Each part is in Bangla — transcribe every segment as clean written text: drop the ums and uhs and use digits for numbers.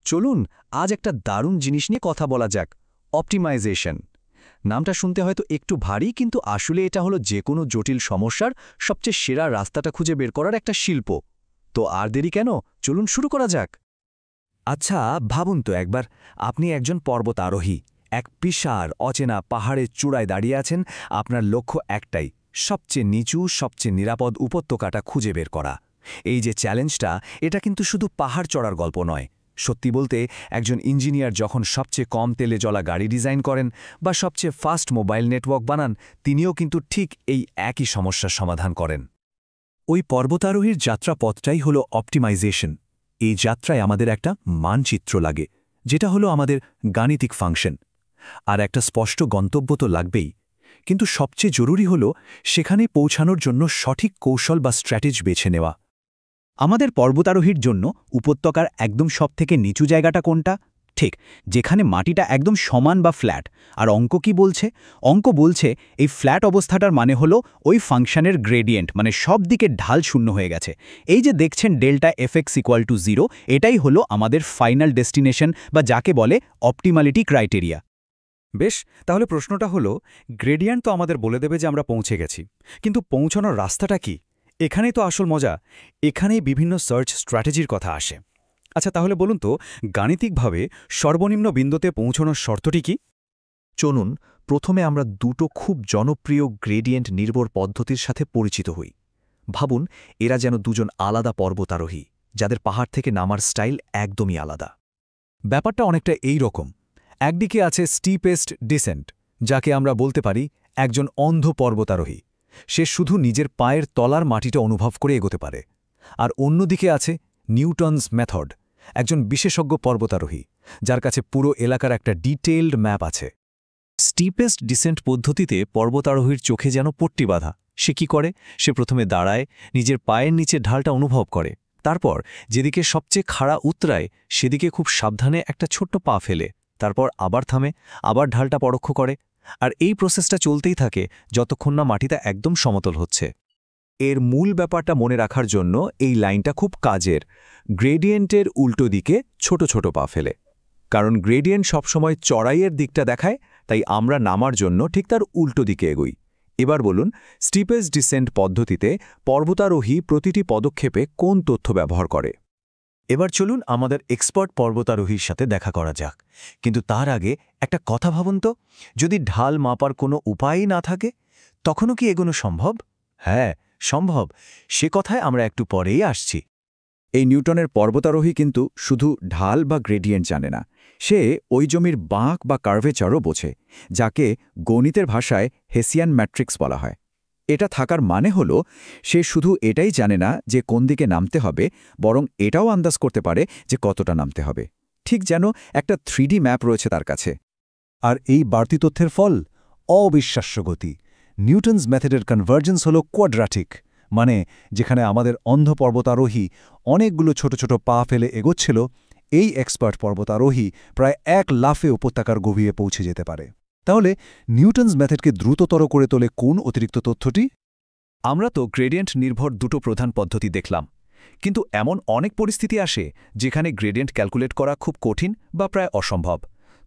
চলুন আজ একটা দারুণ জিনিস নিয়ে কথা বলা যাক, অপটিমাইজেশন। নামটা শুনতে হয়তো একটু ভারী, কিন্তু আসলে এটা হলো যে কোনো জটিল সমস্যার সবচেয়ে সেরা রাস্তাটা খুঁজে বের করার একটা শিল্প। তো আর দেরি কেন, চলুন শুরু করা যাক। আচ্ছা, ভাবুন তো একবার, আপনি একজন পর্বত আরোহী, এক বিশাল অচেনা পাহাড়ের চূড়ায় দাঁড়িয়ে আছেন। আপনার লক্ষ্য একটাই, সবচেয়ে নিচু, সবচেয়ে নিরাপদ উপত্যকাটা খুঁজে বের করা। এই যে চ্যালেঞ্জটা, এটা কিন্তু শুধু পাহাড় চড়ার গল্প নয়। সত্যি বলতে, একজন ইঞ্জিনিয়ার যখন সবচেয়ে কম তেলে চলা গাড়ি ডিজাইন করেন বা সবচেয়ে ফাস্ট মোবাইল নেটওয়ার্ক বানান, তিনিও কিন্তু ঠিক এই একই সমস্যার সমাধান করেন। ওই পর্বতারোহীর যাত্রাপথটাই হলো অপটিমাইজেশন। এই যাত্রায় আমাদের একটা মানচিত্র লাগে, যেটা হলো আমাদের গাণিতিক ফাংশন। আর একটা স্পষ্ট গন্তব্য তো লাগবেই, কিন্তু সবচেয়ে জরুরি হলো সেখানে পৌঁছানোর জন্য সঠিক কৌশল বা স্ট্র্যাটেজি বেছে নেওয়া। আমাদের পর্বতারোহীর জন্য উপত্যকার একদম সবথেকে নিচু জায়গাটা কোনটা? ঠিক, যেখানে মাটিটা একদম সমান বা ফ্ল্যাট। আর অঙ্ক কি বলছে? অঙ্ক বলছে এই ফ্ল্যাট অবস্থাটার মানে হলো ওই ফাংশনের গ্রেডিয়েন্ট, মানে সব দিকে ঢাল শূন্য হয়ে গেছে। এই যে দেখছেন ডেল্টা এফএক্স ইকুয়াল টু 0, এটাই হলো আমাদের ফাইনাল ডেস্টিনেশন, বা যাকে বলে অপটিমালিটি ক্রাইটেরিয়া। বেশ, তাহলে প্রশ্নটা হলো, গ্রেডিয়েন্ট তো আমাদের বলে দেবে যে আমরা পৌঁছে গেছি, কিন্তু পৌঁছানোর রাস্তাটা কি? এখানেই তো আসল মজা, এখানেই বিভিন্ন সার্চ স্ট্র্যাটেজির কথা আসে। আচ্ছা, তাহলে বলুন তো, গাণিতিকভাবে সর্বনিম্ন বিন্দুতে পৌঁছানোর শর্তটি কি? চলুন প্রথমে আমরা দুটো খুব জনপ্রিয় গ্রেডিয়েন্ট নির্ভর পদ্ধতির সাথে পরিচিত হই। ভাবুন, এরা যেন দুজন আলাদা পর্বতারোহী, যাদের পাহাড় থেকে নামার স্টাইল একদমই আলাদা। ব্যাপারটা অনেকটা এই রকম। একদিকে আছে স্টিপেস্ট ডিসেন্ট, যাকে আমরা বলতে পারি একজন অন্ধ পর্বতারোহী। সে শুধু নিজের পায়ের তলার মাটিটা অনুভব করে এগোতে পারে। আর অন্যদিকে আছে নিউটনস মেথড, একজন বিশেষজ্ঞ পর্বতারোহী, যার কাছে পুরো এলাকার একটা ডিটেইলড ম্যাপ আছে। স্টিপেস্ট ডিসেন্ট পদ্ধতিতে পর্বতারোহীর চোখে যেন পট্টি বাঁধা। সে কি করে? সে প্রথমে দাঁড়ায়, নিজের পায়ের নিচে ঢালটা অনুভব করে, তারপর যেদিকে সবচেয়ে খাড়া উতরায় সেদিকে খুব সাবধানে একটা ছোট্ট পা ফেলে, তারপর আবার থামে, আবার ঢালটা পরোক্ষ করে। আর এই প্রসেসটা চলতেই থাকে যতক্ষণ না মাটিটা একদম সমতল হচ্ছে। এর মূল ব্যাপারটা মনে রাখার জন্য এই লাইনটা খুব কাজের। গ্রেডিয়েন্টের উল্টো দিকে ছোট ছোট পা ফেলে, কারণ গ্রেডিয়েন্ট সবসময় চড়াইয়ের দিকটা দেখায়, তাই আমরা নামার জন্য ঠিক তার উল্টো দিকে এগোই। এবার বলুন, স্টিপেস্ট ডিসেন্ট পদ্ধতিতে পর্বতারোহী প্রতিটি পদক্ষেপে কোন তথ্য ব্যবহার করে? এবার চলুন আমাদের এক্সপার্ট পর্বতারোহীর সাথে দেখা করা যাক। কিন্তু তার আগে একটা কথা ভাবুন তো, যদি ঢাল মাপার কোনো উপায়ই না থাকে, তখনও কি এগোনো সম্ভব? হ্যাঁ, সম্ভব। সে কথায় আমরা একটু পরেই আসছি। এই নিউটনের পর্বতারোহী কিন্তু শুধু ঢাল বা গ্রেডিয়েন্ট জানে না, সে ওই জমির বাঁক বা কার্ভেচারও বোঝে, যাকে গণিতের ভাষায় হেসিয়ান ম্যাট্রিক্স বলা হয়। এটা থাকার মানে হলো সে শুধু এটাই জানে না যে কোন দিকে নামতে হবে, বরং এটাও আন্দাজ করতে পারে যে কতটা নামতে হবে। ঠিক যেন একটা 3D ম্যাপ রয়েছে তার কাছে। আর এই বাড়তি তথ্যের ফল অবিশ্বাস্য গতি। নিউটনস মেথডের কনভার্জেন্স হল কোয়াড্রাটিক, মানে যেখানে আমাদের অন্ধ পর্বতারোহী অনেকগুলো ছোট ছোট পা ফেলে এগোচ্ছিল, এই এক্সপার্ট পর্বতারোহী প্রায় 1 লাফে উপত্যকার গভীরে পৌঁছে যেতে পারে। তাহলে নিউটনস মেথডকে দ্রুততর করে তোলে কোন অতিরিক্ত তথ্যটি? আমরা তো গ্রেডিয়েন্ট নির্ভর দুটো প্রধান পদ্ধতি দেখলাম, কিন্তু এমন অনেক পরিস্থিতি আসে যেখানে গ্রেডিয়েন্ট ক্যালকুলেট করা খুব কঠিন বা প্রায় অসম্ভব।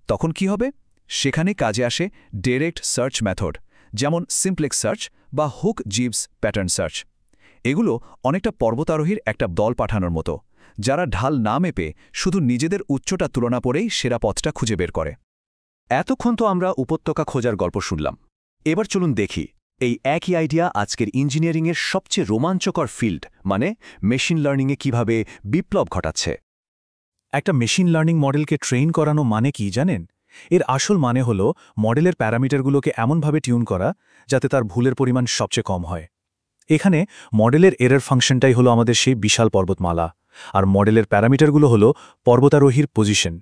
তখন কি হবে? সেখানে কাজে আসে ডাইরেক্ট সার্চ মেথড, যেমন সিমপ্লেক্স সার্চ বা হুক জিভস প্যাটার্ন সার্চ। এগুলো অনেকটা পর্বতারোহীর একটা দল পাঠানোর মতো, যারা ঢাল না মেপে শুধু নিজেদের উচ্চতা তুলনা করেই সেরা পথটা খুঁজে বের করে। এতক্ষণ তো আমরা উপত্যকা খোঁজার গল্প শুনলাম। এবার চলুন দেখি এই একই আইডিয়া আজকের ইঞ্জিনিয়ারিংয়ের সবচেয়ে রোমাঞ্চকর ফিল্ড, মানে মেশিন লার্নিংয়ে কিভাবে বিপ্লব ঘটাচ্ছে। একটা মেশিন লার্নিং মডেলকে ট্রেন করানো মানে কি জানেন? এর আসল মানে হল মডেলের প্যারামিটারগুলোকে এমনভাবে টিউন করা যাতে তার ভুলের পরিমাণ সবচেয়ে কম হয়। এখানে মডেলের এরর ফাংশনটাই হলো আমাদের সেই বিশাল পর্বতমালা, আর মডেলের প্যারামিটারগুলো হলো পর্বতারোহীর পজিশন।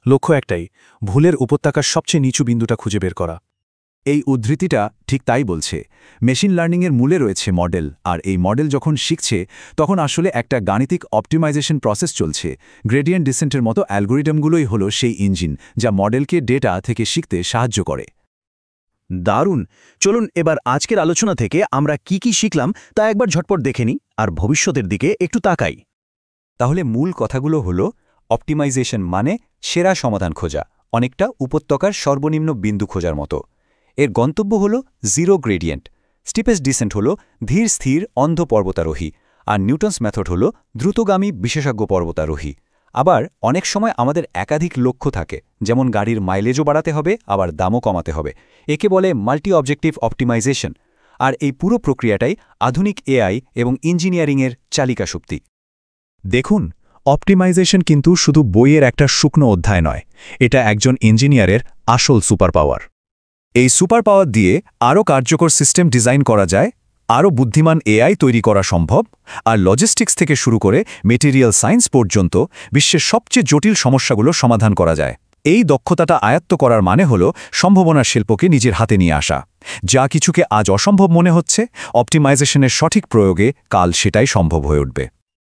লক্ষ্য একটাই, ভুলের উপত্যকার সবচেয়ে নিচু বিন্দুটা খুঁজে বের করা। এই উদ্ধৃতিটা ঠিক তাই বলছে। মেশিন লার্নিংয়ের মূলে রয়েছে মডেল, আর এই মডেল যখন শিখছে তখন আসলে একটা গাণিতিক অপটিমাইজেশন প্রসেস চলছে। গ্রেডিয়েন্ট ডিসেন্টের মতো অ্যালগোরিদমগুলোই হলো সেই ইঞ্জিন যা মডেলকে ডেটা থেকে শিখতে সাহায্য করে। দারুণ! চলুন এবার আজকের আলোচনা থেকে আমরা কি শিখলাম তা একবার ঝটপট দেখে নিই, আর ভবিষ্যতের দিকে একটু তাকাই। তাহলে মূল কথাগুলো হলো, অপটিমাইজেশন মানে সেরা সমাধান খোঁজা, অনেকটা উপত্যকার সর্বনিম্ন বিন্দু খোঁজার মতো। এর গন্তব্য হল জিরো গ্রেডিয়েন্ট। স্টিপেস্ট ডিসেন্ট হল ধীর স্থির অন্ধ পর্বতারোহী, আর নিউটনস মেথড হল দ্রুতগামী বিশেষজ্ঞ পর্বতারোহী। আবার অনেক সময় আমাদের একাধিক লক্ষ্য থাকে, যেমন গাড়ির মাইলেজও বাড়াতে হবে, আবার দামও কমাতে হবে। একে বলে মাল্টি অবজেক্টিভ অপটিমাইজেশন। আর এই পুরো প্রক্রিয়াটাই আধুনিক এআই এবং ইঞ্জিনিয়ারিংয়ের চালিকা শক্তি। দেখুন, অপটিমাইজেশন কিন্তু শুধু বইয়ের একটা শুকনো অধ্যায় নয়, এটা একজন ইঞ্জিনিয়ারের আসল সুপার পাওয়ার। এই সুপার পাওয়ার দিয়ে আরও কার্যকর সিস্টেম ডিজাইন করা যায়, আরও বুদ্ধিমান এআই তৈরি করা সম্ভব, আর লজিস্টিক্স থেকে শুরু করে মেটেরিয়াল সায়েন্স পর্যন্ত বিশ্বের সবচেয়ে জটিল সমস্যাগুলো সমাধান করা যায়। এই দক্ষতাটা আয়ত্ত করার মানে হল সম্ভাবনার শিল্পকে নিজের হাতে নিয়ে আসা। যা কিছুকে আজ অসম্ভব মনে হচ্ছে, অপটিমাইজেশনের সঠিক প্রয়োগে কাল সেটাই সম্ভব হয়ে উঠবে।